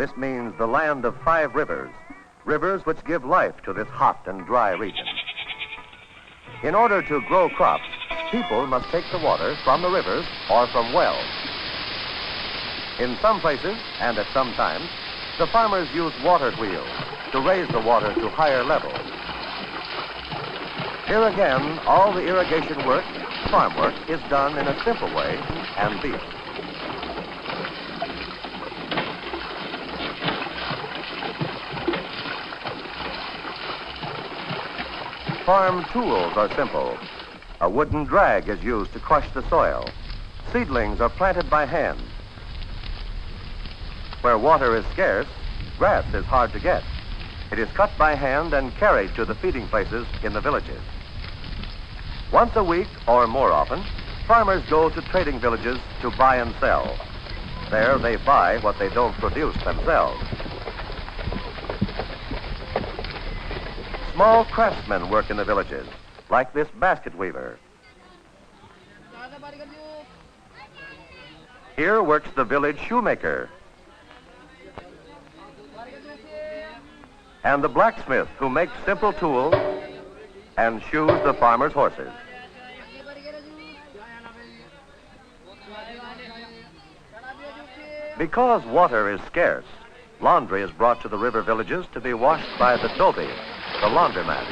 This means the land of 5 rivers, rivers which give life to this hot and dry region. In order to grow crops, people must take the water from the rivers or from wells. In some places, and at some times, the farmers use water wheels to raise the water to higher levels. Here again, all the irrigation work, farm work, is done in a simple way and deep. Farm tools are simple. A wooden drag is used to crush the soil. Seedlings are planted by hand. Where water is scarce, grass is hard to get. It is cut by hand and carried to the feeding places in the villages. Once a week, or more often, farmers go to trading villages to buy and sell. There they buy what they don't produce themselves. Small craftsmen work in the villages, like this basket weaver. Here works the village shoemaker and the blacksmith who makes simple tools and shoes the farmers' horses. Because water is scarce, laundry is brought to the river villages to be washed by the dhobi, the laundromat.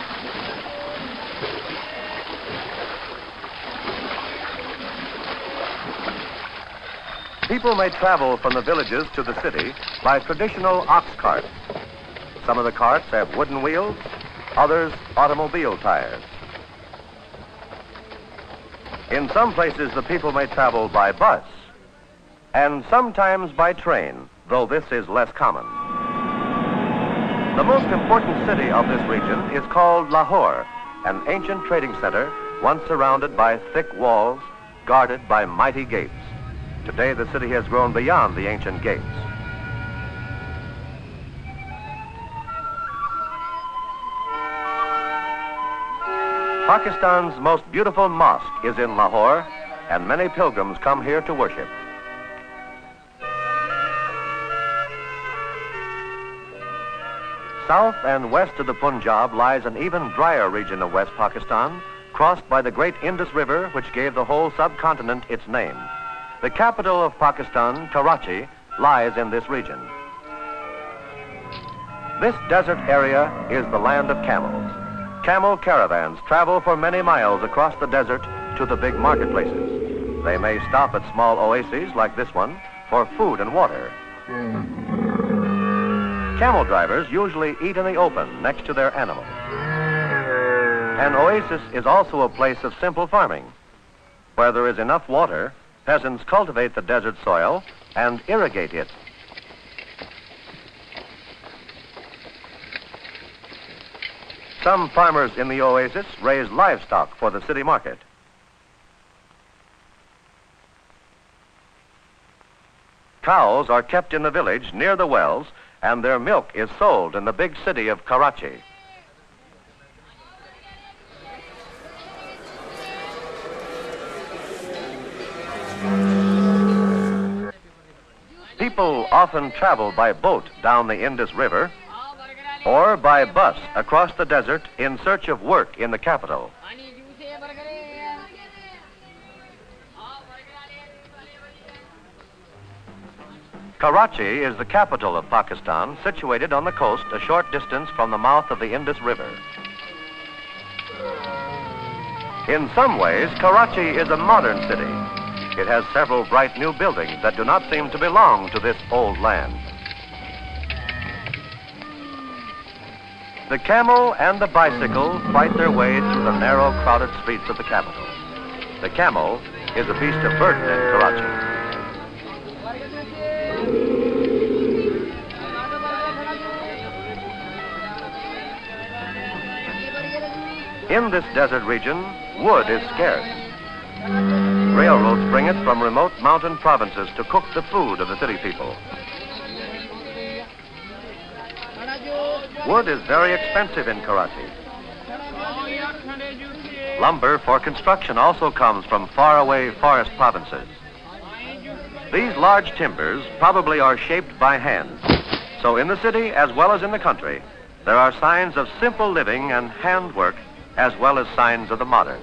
People may travel from the villages to the city by traditional ox carts. Some of the carts have wooden wheels, others automobile tires. In some places, the people may travel by bus and sometimes by train, though this is less common. The most important city of this region is called Lahore, an ancient trading center once surrounded by thick walls, guarded by mighty gates. Today, the city has grown beyond the ancient gates. Pakistan's most beautiful mosque is in Lahore, and many pilgrims come here to worship. South and west of the Punjab lies an even drier region of West Pakistan, crossed by the great Indus River, which gave the whole subcontinent its name. The capital of Pakistan, Karachi, lies in this region. This desert area is the land of camels. Camel caravans travel for many miles across the desert to the big marketplaces. They may stop at small oases like this one for food and water. Camel drivers usually eat in the open next to their animals. An oasis is also a place of simple farming. Where there is enough water, peasants cultivate the desert soil and irrigate it. Some farmers in the oasis raise livestock for the city market. Cows are kept in the village near the wells, and their milk is sold in the big city of Karachi. People often travel by boat down the Indus River or by bus across the desert in search of work in the capital. Karachi is the capital of Pakistan, situated on the coast a short distance from the mouth of the Indus River. In some ways, Karachi is a modern city. It has several bright new buildings that do not seem to belong to this old land. The camel and the bicycle fight their way through the narrow, crowded streets of the capital. The camel is a beast of burden in Karachi. In this desert region, wood is scarce. Railroads bring it from remote mountain provinces to cook the food of the city people. Wood is very expensive in Karachi. Lumber for construction also comes from faraway forest provinces. These large timbers probably are shaped by hand. So in the city, as well as in the country, there are signs of simple living and handwork, as well as signs of the modern.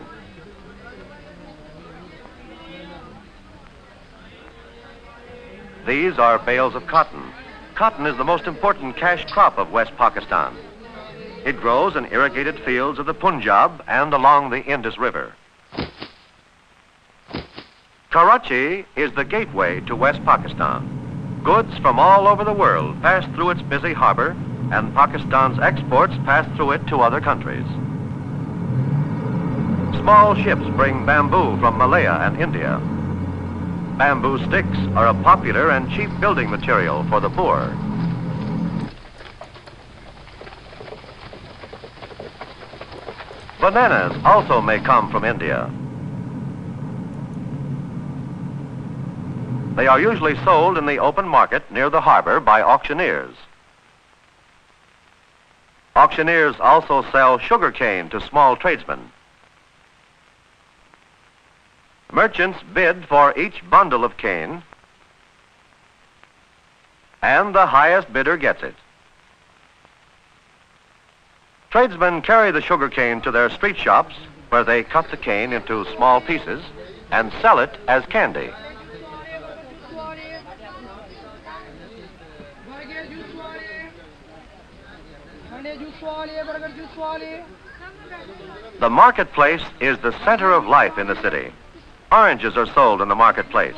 These are bales of cotton. Cotton is the most important cash crop of West Pakistan. It grows in irrigated fields of the Punjab and along the Indus River. Karachi is the gateway to West Pakistan. Goods from all over the world pass through its busy harbor, and Pakistan's exports pass through it to other countries. Small ships bring bamboo from Malaya and India. Bamboo sticks are a popular and cheap building material for the poor. Bananas also may come from India. They are usually sold in the open market near the harbor by auctioneers. Auctioneers also sell sugar cane to small tradesmen. Merchants bid for each bundle of cane, and the highest bidder gets it. Tradesmen carry the sugar cane to their street shops, where they cut the cane into small pieces and sell it as candy. The marketplace is the center of life in the city. Oranges are sold in the marketplace,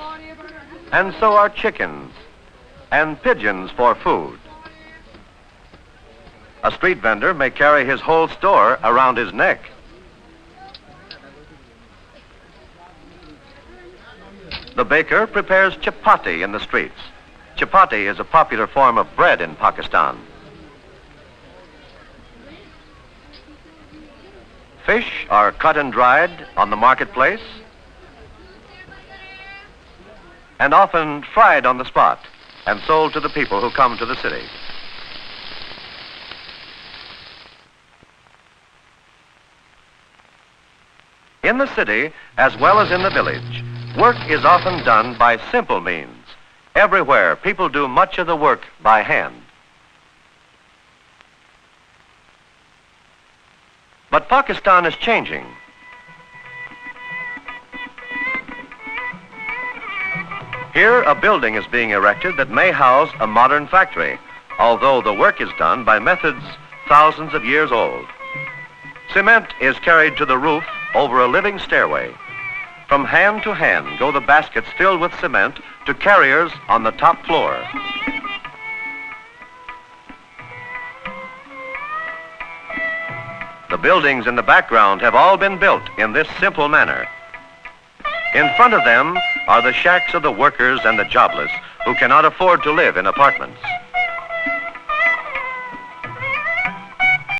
and so are chickens and pigeons for food. A street vendor may carry his whole store around his neck. The baker prepares chapati in the streets. Chapati is a popular form of bread in Pakistan. Fish are cut and dried on the marketplace and often fried on the spot and sold to the people who come to the city. In the city, as well as in the village, work is often done by simple means. Everywhere, people do much of the work by hand. But Pakistan is changing. Here, a building is being erected that may house a modern factory, although the work is done by methods thousands of years old. Cement is carried to the roof over a living stairway. From hand to hand go the baskets filled with cement to carriers on the top floor. The buildings in the background have all been built in this simple manner. In front of them are the shacks of the workers and the jobless who cannot afford to live in apartments.